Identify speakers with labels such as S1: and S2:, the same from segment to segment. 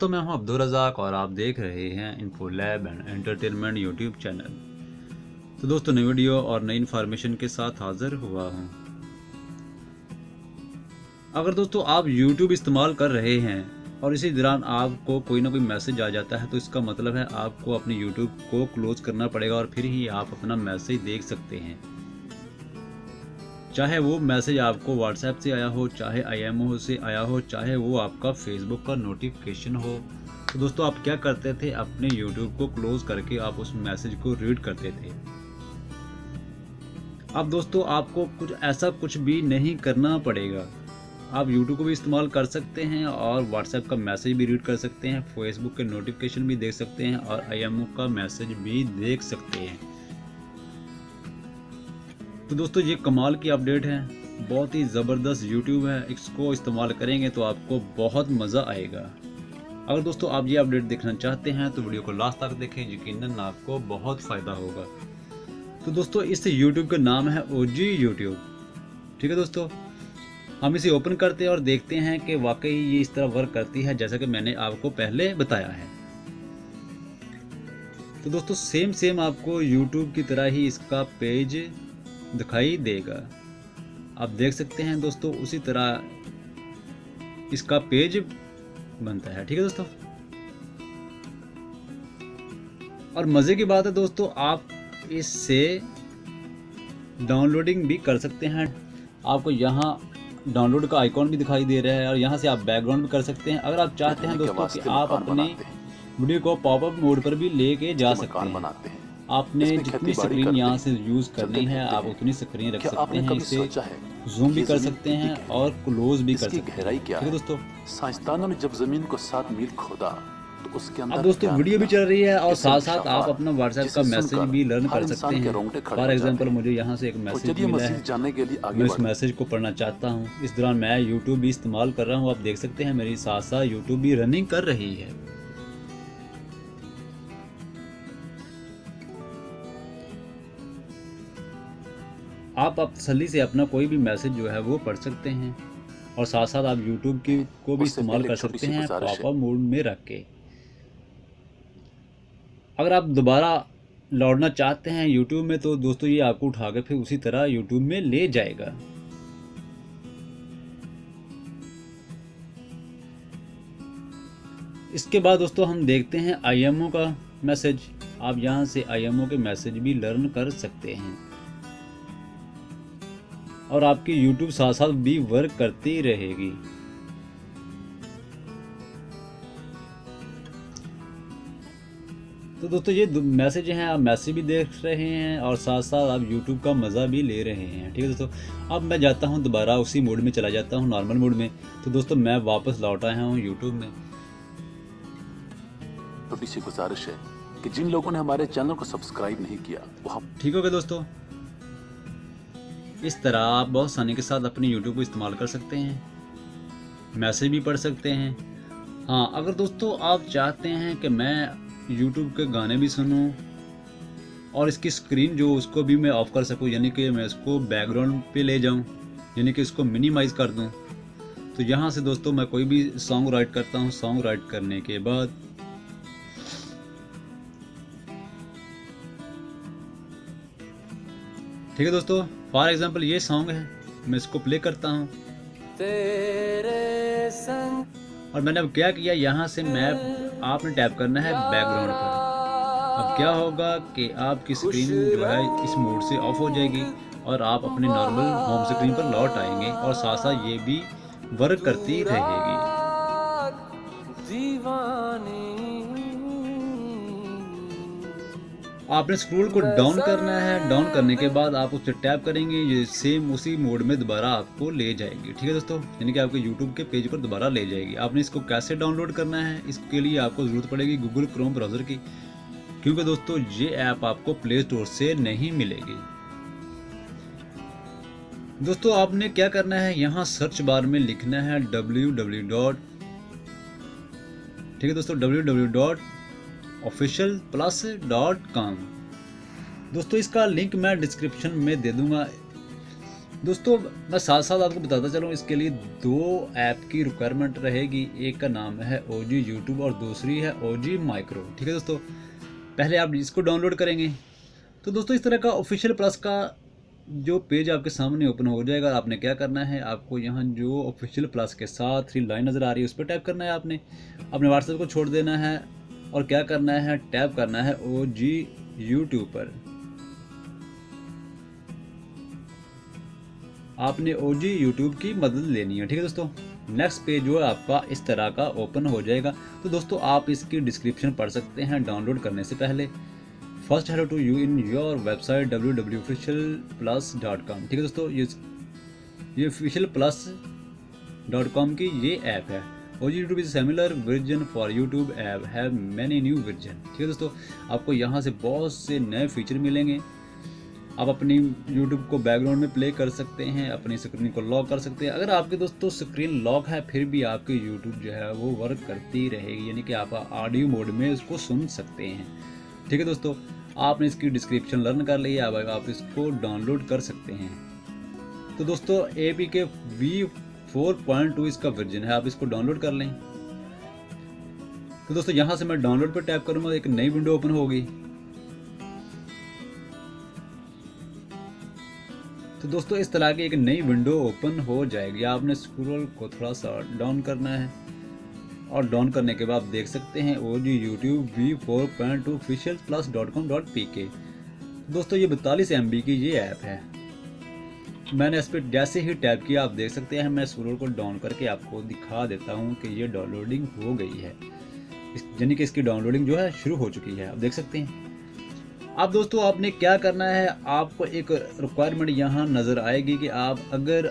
S1: तो मैं हूं अब्दुल रज़ाक और आप देख रहे हैं info lab and entertainment YouTube channel. तो दोस्तों नई वीडियो और नई इन्फॉर्मेशन के साथ हाजिर हुआ हूं। अगर दोस्तों आप यूट्यूब इस्तेमाल कर रहे हैं और इसी दौरान आपको कोई ना कोई मैसेज आ जाता है तो इसका मतलब है आपको अपने यूट्यूब को क्लोज करना पड़ेगा और फिर ही आप अपना मैसेज देख सकते हैं। चाहे वो मैसेज आपको व्हाट्सएप से आया हो, चाहे IMO से आया हो, चाहे वो आपका फेसबुक का नोटिफिकेशन हो। तो दोस्तों आप क्या करते थे, अपने यूट्यूब को क्लोज करके आप उस मैसेज को रीड करते थे। अब दोस्तों आपको कुछ भी नहीं करना पड़ेगा। आप यूट्यूब को भी इस्तेमाल कर सकते हैं और व्हाट्सएप का मैसेज भी रीड कर सकते हैं, फेसबुक के नोटिफिकेशन भी देख सकते हैं और IMO का मैसेज भी देख सकते हैं। तो दोस्तों ये कमाल की अपडेट है, बहुत ही ज़बरदस्त यूट्यूब है। इसको इस्तेमाल करेंगे तो आपको बहुत मज़ा आएगा। अगर दोस्तों आप ये अपडेट देखना चाहते हैं तो वीडियो को लास्ट तक देखें, यकीनन आपको बहुत फ़ायदा होगा। तो दोस्तों इस यूट्यूब का नाम है OG यूट्यूब। ठीक है दोस्तों, हम इसे ओपन करते हैं और देखते हैं कि वाकई ये इस तरह वर्क करती है जैसा कि मैंने आपको पहले बताया है। तो दोस्तों सेम आपको यूट्यूब की तरह ही इसका पेज दिखाई देगा। आप देख सकते हैं दोस्तों, उसी तरह इसका पेज बनता है। ठीक है दोस्तों, और मज़े की बात है दोस्तों, आप इससे डाउनलोडिंग भी कर सकते हैं। आपको यहाँ डाउनलोड का आइकॉन भी दिखाई दे रहा है और यहाँ से आप बैकग्राउंड भी कर सकते हैं। अगर आप चाहते हैं दोस्तों कि आप अपने वीडियो को पॉपअप मोड पर भी लेके जा सकते हैं। आपने जितनी स्क्रीन यहाँ से यूज़ करनी है आप उतनी स्क्रीन रख सकते हैं। इसे जूम भी कर सकते हैं और क्लोज भी कर सकते हैं। ठीक है दोस्तों,
S2: साइंसदानों ने जब जमीन को 7 मील खोदा तो उसके अंदर
S1: अब दोस्तों वीडियो भी चल रही है और साथ साथ आप अपना व्हाट्सएप का मैसेज भी लर्न कर सकते हैं। फॉर एग्जांपल मुझे यहाँ से एक मैसेज मिला है, मैं इस मैसेज को पढ़ना चाहता हूँ। इस दौरान मैं यूट्यूब भी इस्तेमाल कर रहा हूँ। आप देख सकते हैं मेरी साथ साथ यूट्यूब भी रनिंग कर रही है। आप तसल्ली से अपना कोई भी मैसेज जो है वो पढ़ सकते हैं और साथ साथ आप यूट्यूब को भी इस्तेमाल कर सकते हैं पॉपअप मोड में रख के। अगर आप दोबारा लौटना चाहते हैं यूट्यूब में तो दोस्तों ये आपको उठा के फिर उसी तरह यूट्यूब में ले जाएगा। इसके बाद दोस्तों हम देखते हैं IMO का मैसेज। आप यहाँ से IMO के मैसेज भी लर्न कर सकते हैं और आपकी यूट्यूब साथ साथ भी वर्क करती रहेगी। तो दोस्तों ये मैसेज हैं, आप मैसेज भी देख रहे हैं और साथ साथ आप यूट्यूब का मज़ा भी ले रहे हैं। ठीक है दोस्तों, अब मैं जाता हूं दोबारा उसी मोड में चला जाता हूं, नॉर्मल मोड में। तो दोस्तों मैं वापस लौट आया हूं यूट्यूब में।
S2: छोटी सी गुजारिश है कि जिन लोगों ने हमारे चैनल को सब्सक्राइब नहीं किया वो
S1: ठीक हो गया दोस्तों। इस तरह आप बहुत आसानी के साथ अपने यूट्यूब को इस्तेमाल कर सकते हैं, मैसेज भी पढ़ सकते हैं। हाँ, अगर दोस्तों आप चाहते हैं कि मैं यूट्यूब के गाने भी सुनूं और इसकी स्क्रीन जो उसको भी मैं ऑफ कर सकूं, यानी कि मैं इसको बैकग्राउंड पे ले जाऊं, यानी कि इसको मिनिमाइज़ कर दूं, तो यहाँ से दोस्तों मैं कोई भी सॉन्ग राइट करता हूँ। सॉन्ग राइट करने के बाद ठीक है दोस्तों, फॉर एग्जांपल ये सॉन्ग है, मैं इसको प्ले करता हूँ और मैंने अब क्या किया, यहाँ से मैं आपने टैप करना है बैकग्राउंड पर। अब क्या होगा कि आपकी स्क्रीन जो है इस मोड से ऑफ हो जाएगी और आप अपने नॉर्मल होम स्क्रीन पर लौट आएंगे और साथ साथ ये भी वर्क करती रहेगी। आपने स्क्रोल को डाउन करना है, डाउन करने के बाद आप उस पर टैप करेंगे, ये सेम उसी मोड में दोबारा आपको ले जाएगी। ठीक है दोस्तों, यानी कि आपके यूट्यूब के पेज पर दोबारा ले जाएगी। आपने इसको कैसे डाउनलोड करना है, इसके लिए आपको ज़रूरत पड़ेगी गूगल क्रोम ब्राउज़र की, क्योंकि दोस्तों ये ऐप आपको प्ले स्टोर से नहीं मिलेगी। दोस्तों आपने क्या करना है, यहाँ सर्च बार में लिखना है ठीक है दोस्तों, www.officialplus.com। दोस्तों इसका लिंक मैं डिस्क्रिप्शन में दे दूंगा। दोस्तों मैं साथ साथ आपको बताता चलूँ, इसके लिए 2 ऐप की रिक्वायरमेंट रहेगी। एक का नाम है OG यूट्यूब और दूसरी है OG माइक्रो। ठीक है दोस्तों, पहले आप इसको डाउनलोड करेंगे तो दोस्तों इस तरह का ऑफिशियल प्लस का जो पेज आपके सामने ओपन हो जाएगा। आपने क्या करना है, आपको यहाँ जो ऑफिशियल प्लस के साथ 3 लाइन नज़र आ रही है उस पर टैप करना है। आपने अपने व्हाट्सएप को छोड़ देना है और क्या करना है, टैप करना है OG यूट्यूब पर। आपने OG यूट्यूब की मदद लेनी है। ठीक है दोस्तों, नेक्स्ट पेज जो है आपका इस तरह का ओपन हो जाएगा। तो दोस्तों आप इसकी डिस्क्रिप्शन पढ़ सकते हैं डाउनलोड करने से पहले। First hello to you in your website www.officialplus.com। ठीक है दोस्तों, ये officialplus.com की ये ऐप है। OG YouTube is similar version for YouTube app have many new version. ठीक है दोस्तों, आपको यहाँ से बहुत से नए फीचर मिलेंगे। आप अपनी YouTube को बैकग्राउंड में प्ले कर सकते हैं, अपनी स्क्रीन को लॉक कर सकते हैं। अगर आपके दोस्तों स्क्रीन लॉक है फिर भी आपकी YouTube जो है वो वर्क करती रहेगी, यानी कि आप ऑडियो मोड में उसको सुन सकते हैं। ठीक है दोस्तों, आपने इसकी डिस्क्रिप्शन लर्न कर ली है, अब आप इसको डाउनलोड कर सकते हैं। तो दोस्तों APK V4.2 इसका वर्जन है, आप इसको डाउनलोड कर लें। तो दोस्तों यहाँ से मैं डाउनलोड पर टैप करूँगा, एक नई विंडो ओपन होगी। तो दोस्तों इस तरह की एक नई विंडो ओपन हो जाएगी। आपने स्क्रॉल को थोड़ा सा डाउन करना है और डाउन करने के बाद आप देख सकते हैं OG यूट्यूब V4.2 officialplus.com.pk। दोस्तों ये 42 MB की ये ऐप है। मैंने इस पर जैसे ही टैप किया आप देख सकते हैं, मैं स्क्रॉल को डाउन करके आपको दिखा देता हूँ कि ये डाउनलोडिंग हो गई है, यानी कि इसकी डाउनलोडिंग जो है शुरू हो चुकी है, आप देख सकते हैं। अब दोस्तों आपने क्या करना है, आपको एक रिक्वायरमेंट यहाँ नज़र आएगी कि आप अगर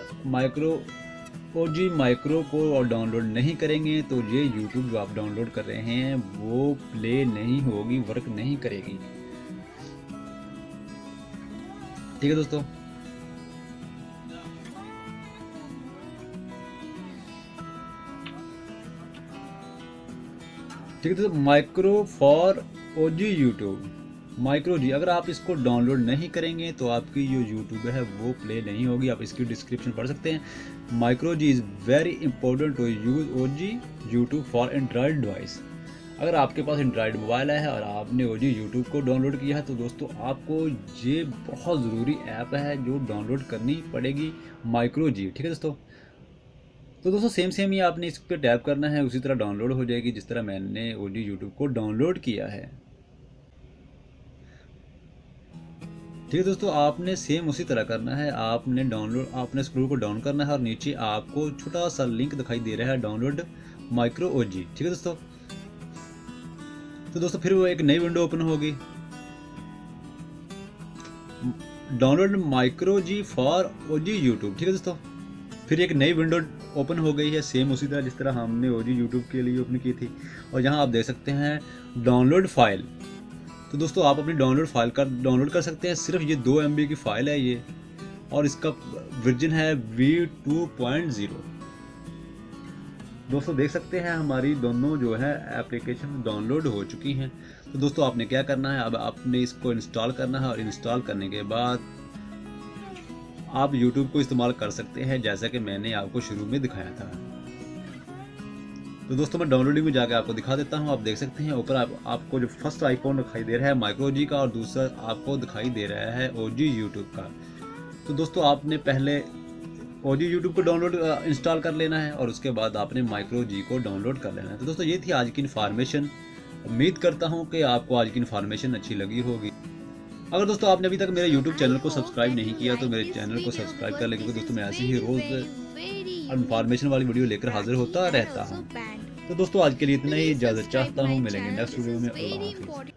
S1: OG माइक्रो को डाउनलोड नहीं करेंगे तो ये YouTube जो आप डाउनलोड कर रहे हैं वो प्ले नहीं होगी, वर्क नहीं करेगी। ठीक है दोस्तों, ठीक है दोस्तों, micro for OG YouTube micro G, अगर आप इसको डाउनलोड नहीं करेंगे तो आपकी जो यूट्यूब है वो प्ले नहीं होगी। आप इसकी डिस्क्रिप्शन पढ़ सकते हैं। Micro G is very important to use OG YouTube for Android device. अगर आपके पास एंड्रॉयड मोबाइल है और आपने OG यूट्यूब को डाउनलोड किया है तो दोस्तों आपको ये बहुत ज़रूरी ऐप है जो डाउनलोड करनी पड़ेगी, माइक्रो जी। ठीक है दोस्तों, तो दोस्तों सेम ही आपने इस पर टैप करना है, उसी तरह डाउनलोड हो जाएगी जिस तरह मैंने OG यूट्यूब को डाउनलोड किया है। ठीक है दोस्तों, आपने सेम उसी तरह करना है। आपने स्क्रोल को डाउन करना है और नीचे आपको छोटा सा लिंक दिखाई दे रहा है, डाउनलोड माइक्रो OG। ठीक है दोस्तों, तो दोस्तों फिर वो एक नई विंडो ओपन होगी, download micro G for OG YouTube. ठीक है दोस्तों, फिर एक नई विंडो ओपन हो गई है, सेम उसी तरह जिस तरह हमने OG यूट्यूब के लिए ओपन की थी। और यहाँ आप देख सकते हैं डाउनलोड फाइल। तो दोस्तों आप अपनी डाउनलोड कर सकते हैं। सिर्फ ये 2 MB की फ़ाइल है ये, और इसका वर्जन है V2.0। दोस्तों देख सकते हैं हमारी दोनों जो है एप्लीकेशन डाउनलोड हो चुकी हैं। तो दोस्तों आपने क्या करना है, अब आपने इसको इंस्टॉल करना है और इंस्टॉल करने के बाद आप YouTube को इस्तेमाल कर सकते हैं जैसा कि मैंने आपको शुरू में दिखाया था। तो दोस्तों मैं डाउनलोडिंग में जाकर आपको दिखा देता हूं। आप देख सकते हैं ऊपर आपको जो फर्स्ट आइकॉन दिखाई दे रहा है माइक्रो जी का और दूसरा आपको दिखाई दे रहा है OG यूट्यूब का। तो दोस्तों आपने पहले OG यूट्यूब को डाउनलोड इंस्टॉल कर लेना है और उसके बाद आपने माइक्रो जी को डाउनलोड कर लेना है। तो दोस्तों ये थी आज की इन्फॉर्मेशन। उम्मीद करता हूँ कि आपको आज की इन्फॉर्मेशन अच्छी लगी होगी। अगर दोस्तों आपने अभी तक मेरे YouTube चैनल को सब्सक्राइब नहीं किया तो मेरे चैनल को सब्सक्राइब कर लें, क्योंकि दोस्तों मैं ऐसे ही रोज़ इन्फॉर्मेशन वाली वीडियो लेकर हाजिर होता रहता हूँ। तो दोस्तों आज के लिए इतना ही, इजाज़त चाहता हूँ, मिलेंगे नेक्स्ट वीडियो में। अल्लाह हाफिज़।